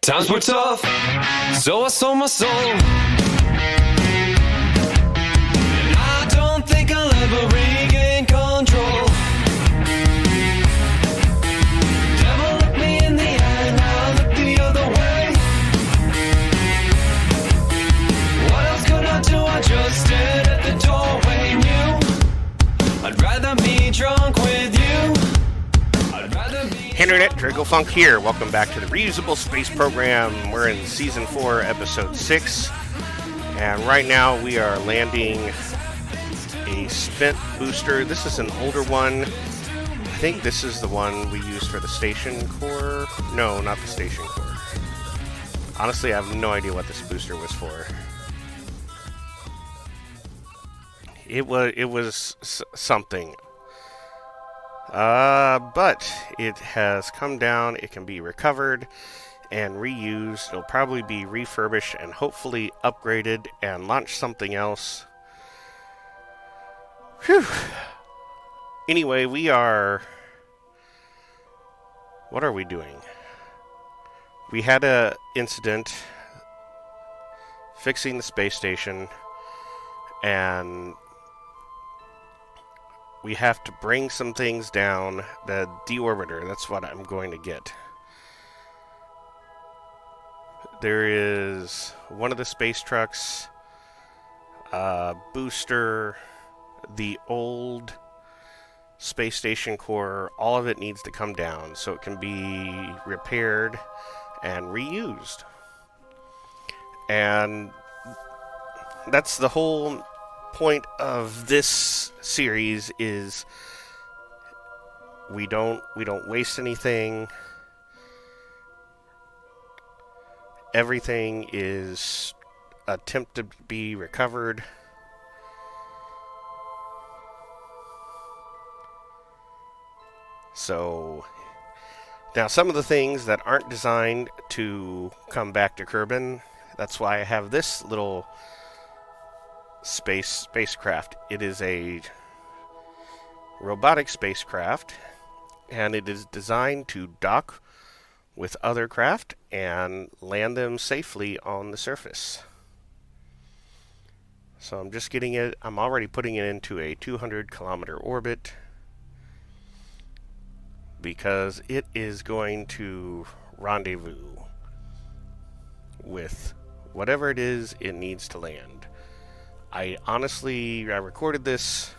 Times were tough, so I sold my soul. And I don't think I'll ever regain control. Devil looked me in the eye, now I look the other way. What else could I do? I just stared at the doorway, knew I'd rather be drunk with you. Internet, Dracofunk here. Welcome back to the Reusable Space Program. We're in Season 4, Episode 6. And right now we are landing a spent booster. This is an older one. I think this is the one we used for the station core. No, not the station core. Honestly, I have no idea what this booster was for. It was something. But it has come down. It can be recovered and reused. It'll probably be refurbished and hopefully upgraded and launch something else. Whew. Anyway, what are we doing? We had a incident fixing the space station, and we have to bring some things down. The deorbiter, that's what I'm going to get. There is one of the space trucks, booster, the old space station core. All of it needs to come down so it can be repaired and reused. And that's the whole point of this series, is we don't waste anything. Everything is attempted to be recovered. So now some of the things that aren't designed to come back to Kerbal, that's why I have this little spacecraft. It is a robotic spacecraft, and it is designed to dock with other craft and land them safely on the surface. So I'm just getting it, I'm already putting it into a 200-kilometer orbit because it is going to rendezvous with whatever it is it needs to land. I recorded this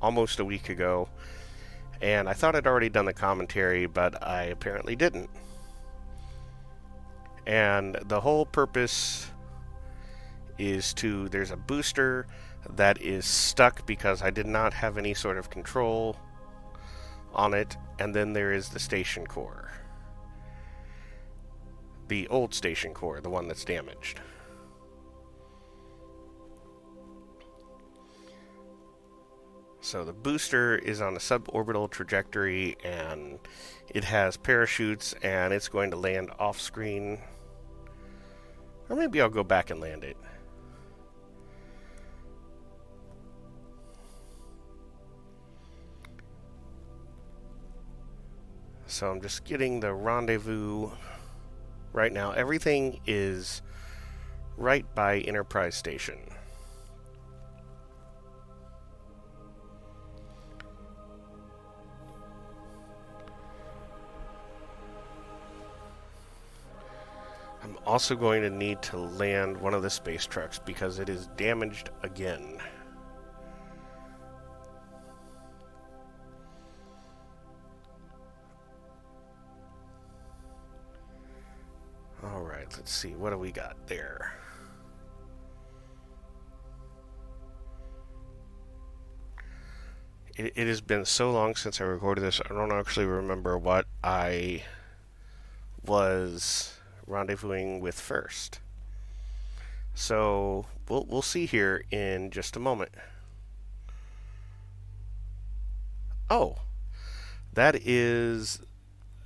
almost a week ago, and I thought I'd already done the commentary, but I apparently didn't. And the whole purpose is there's a booster that is stuck because I did not have any sort of control on it, and then there is the station core. The old station core, the one that's damaged. So the booster is on a suborbital trajectory, and it has parachutes, and it's going to land off screen. Or maybe I'll go back and land it. So I'm just getting the rendezvous right now. Everything is right by Enterprise Station. I'm also going to need to land one of the space trucks because it is damaged again. Alright, let's see. What do we got there? It has been so long since I recorded this, I don't actually remember what I was rendezvousing with first. So we'll see here in just a moment. Oh, that is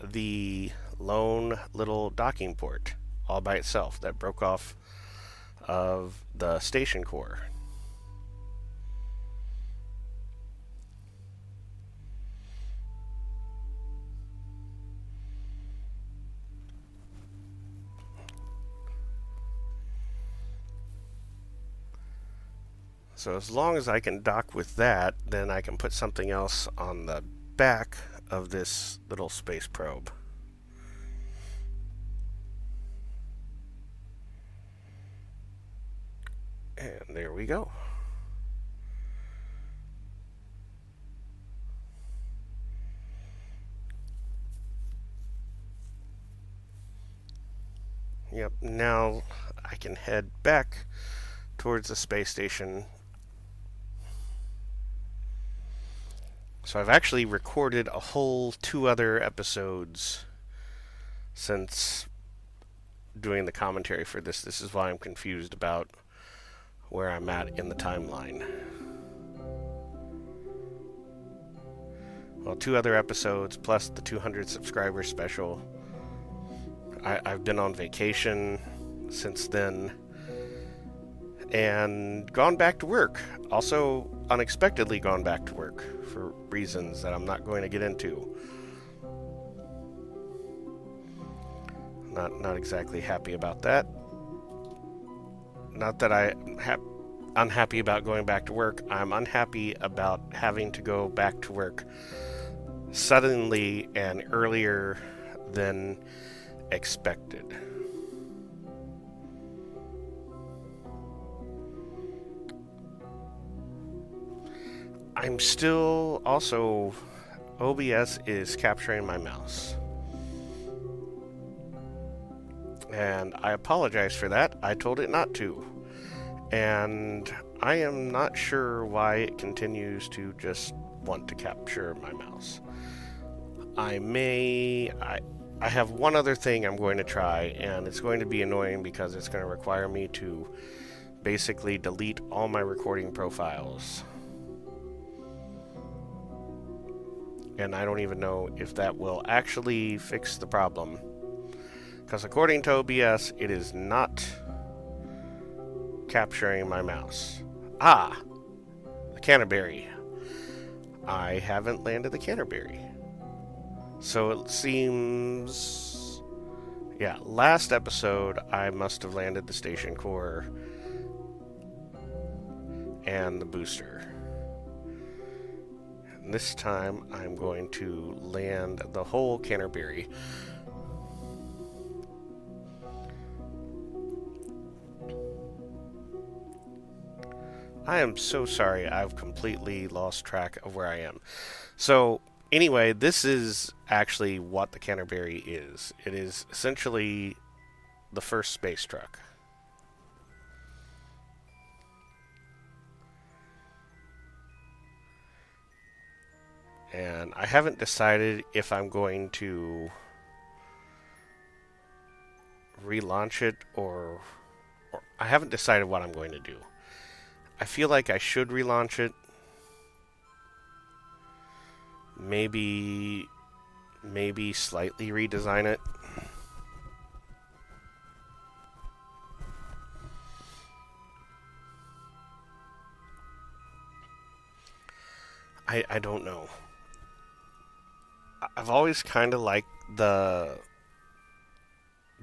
the lone little docking port all by itself that broke off of the station core. So as long as I can dock with that, then I can put something else on the back of this little space probe. And there we go. Yep, now I can head back towards the space station. So I've actually recorded a whole 2 other episodes since doing the commentary for this. This is why I'm confused about where I'm at in the timeline. Well, 2 other episodes plus the 200 subscriber special. I've been on vacation since then and gone back to work. Also, unexpectedly gone back to work for reasons that I'm not going to get into. Not exactly happy about that. Not that I'm unhappy about going back to work. I'm unhappy about having to go back to work suddenly and earlier than expected. I'm still also, OBS is capturing my mouse. And I apologize for that. I told it not to. And I am not sure why it continues to just want to capture my mouse. I have one other thing I'm going to try, and it's going to be annoying because it's going to require me to basically delete all my recording profiles. And I don't even know if that will actually fix the problem. Because according to OBS, it is not capturing my mouse. Ah! The Canterbury. I haven't landed the Canterbury. So it seems... Yeah, last episode I must have landed the station core and the booster. And this time I'm going to land the whole Canterbury. I am so sorry, I've completely lost track of where I am. So, anyway, this is actually what the Canterbury is. It is essentially the first space truck. And I haven't decided if I'm going to relaunch it or I haven't decided what I'm going to do. I feel like I should relaunch it. Maybe slightly redesign it. I don't know. I've always kind of liked the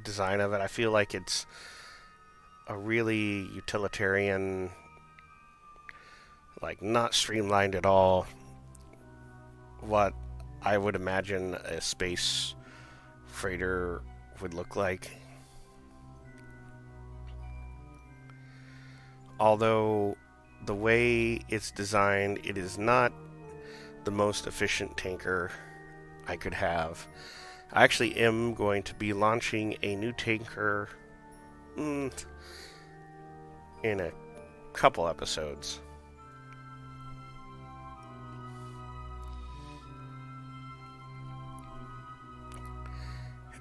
design of it. I feel like it's a really utilitarian, like not streamlined at all, what I would imagine a space freighter would look like. Although the way it's designed, it is not the most efficient tanker I could have. I actually am going to be launching a new tanker in a couple episodes.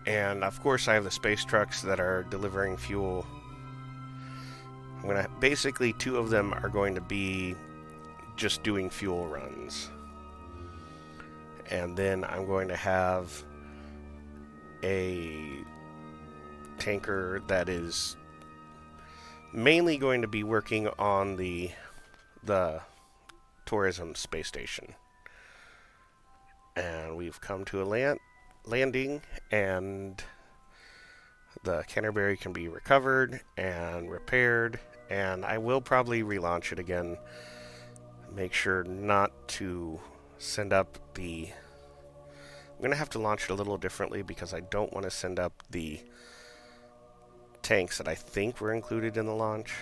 And of course I have the space trucks that are delivering fuel. I'm gonna basically 2 of them are going to be just doing fuel runs. And then I'm going to have a tanker that is mainly going to be working on the tourism space station. And we've come to a landing, and The Canterbury can be recovered and repaired, and I will probably relaunch it again. Make sure not to send up the... I'm going to have to launch it a little differently because I don't want to send up the tanks that I think were included in the launch.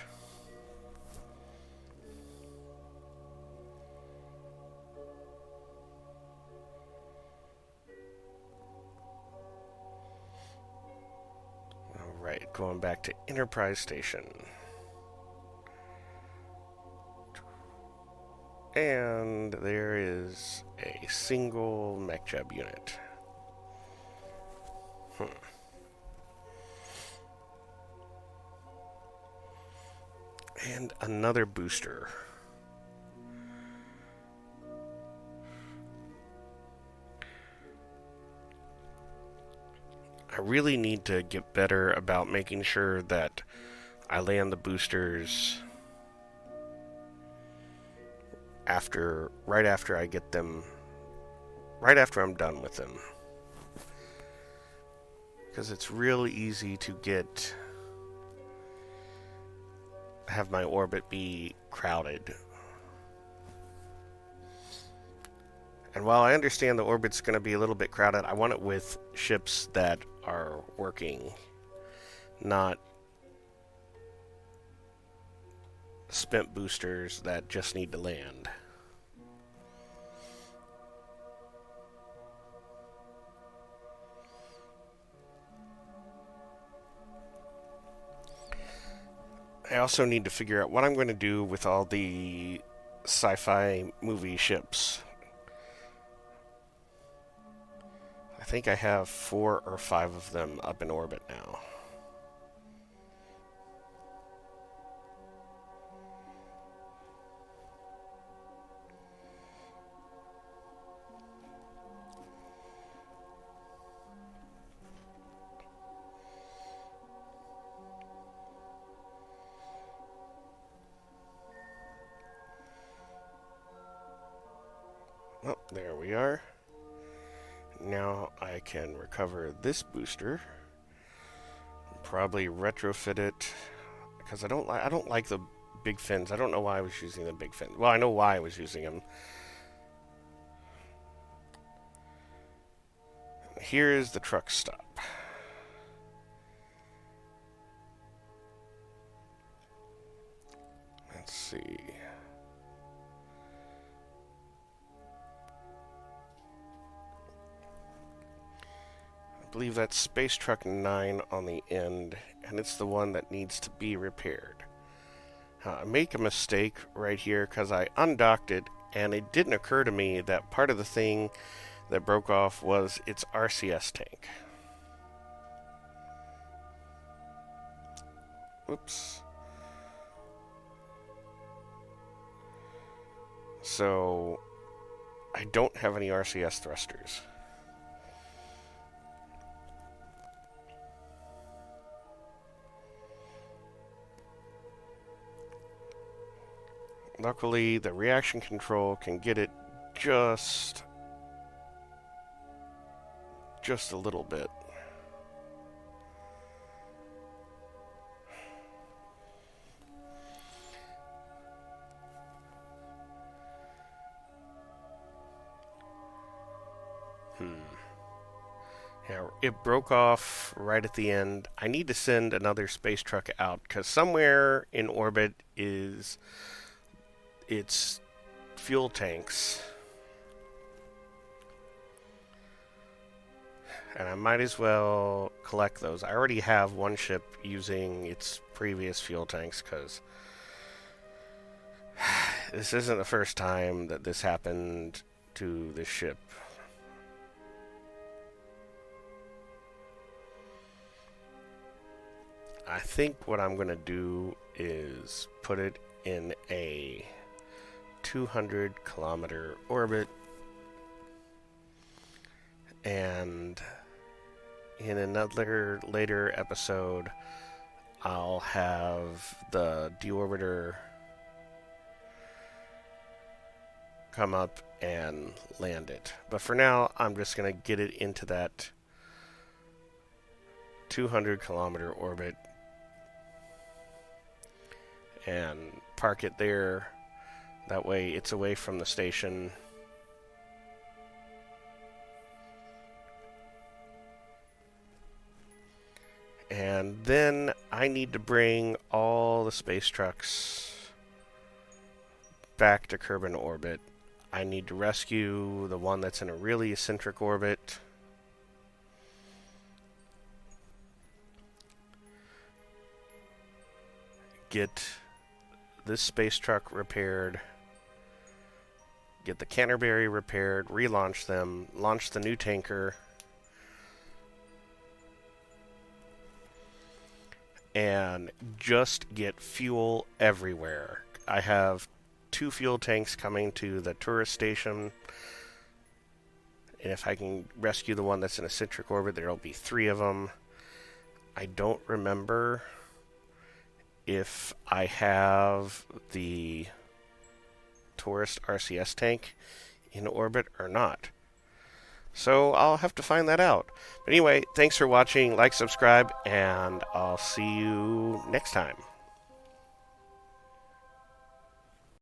Alright, going back to Enterprise Station. And there is a single MechJeb unit. And another booster. I really need to get better about making sure that I land the boosters right after I get them, right after I'm done with them. Because it's really easy to have my orbit be crowded. And while I understand the orbit's going to be a little bit crowded, I want it with ships that are working, not spent boosters that just need to land. I also need to figure out what I'm going to do with all the sci-fi movie ships. I think I have 4 or 5 of them up in orbit now. Oh, there we are. Now I can recover this booster. Probably retrofit it because I don't like the big fins. I don't know why I was using the big fins. Well, I know why I was using them. Here is the truck stop. Let's see. I believe that's Space Truck 9 on the end, and it's the one that needs to be repaired. I make a mistake right here because I undocked it, and it didn't occur to me that part of the thing that broke off was its RCS tank. Whoops. So, I don't have any RCS thrusters. Luckily, the reaction control can get it just a little bit. Yeah, it broke off right at the end. I need to send another space truck out because somewhere in orbit is its fuel tanks. And I might as well collect those. I already have one ship using its previous fuel tanks because this isn't the first time that this happened to this ship. I think what I'm going to do is put it in a 200-kilometer orbit, and in another later episode I'll have the deorbiter come up and land it. But for now I'm just going to get it into that 200-kilometer orbit and park it there. That way it's away from the station. And then I need to bring all the space trucks back to Kerbal orbit. I need to rescue the one that's in a really eccentric orbit. Get this space truck repaired. Get the Canterbury repaired. Relaunch them. Launch the new tanker. And just get fuel everywhere. I have 2 fuel tanks coming to the tourist station. And if I can rescue the one that's in eccentric orbit, there'll be 3 of them. I don't remember if I have the tourist RCS tank in orbit or not. So I'll have to find that out. But anyway, thanks for watching. Like, subscribe, and I'll see you next time.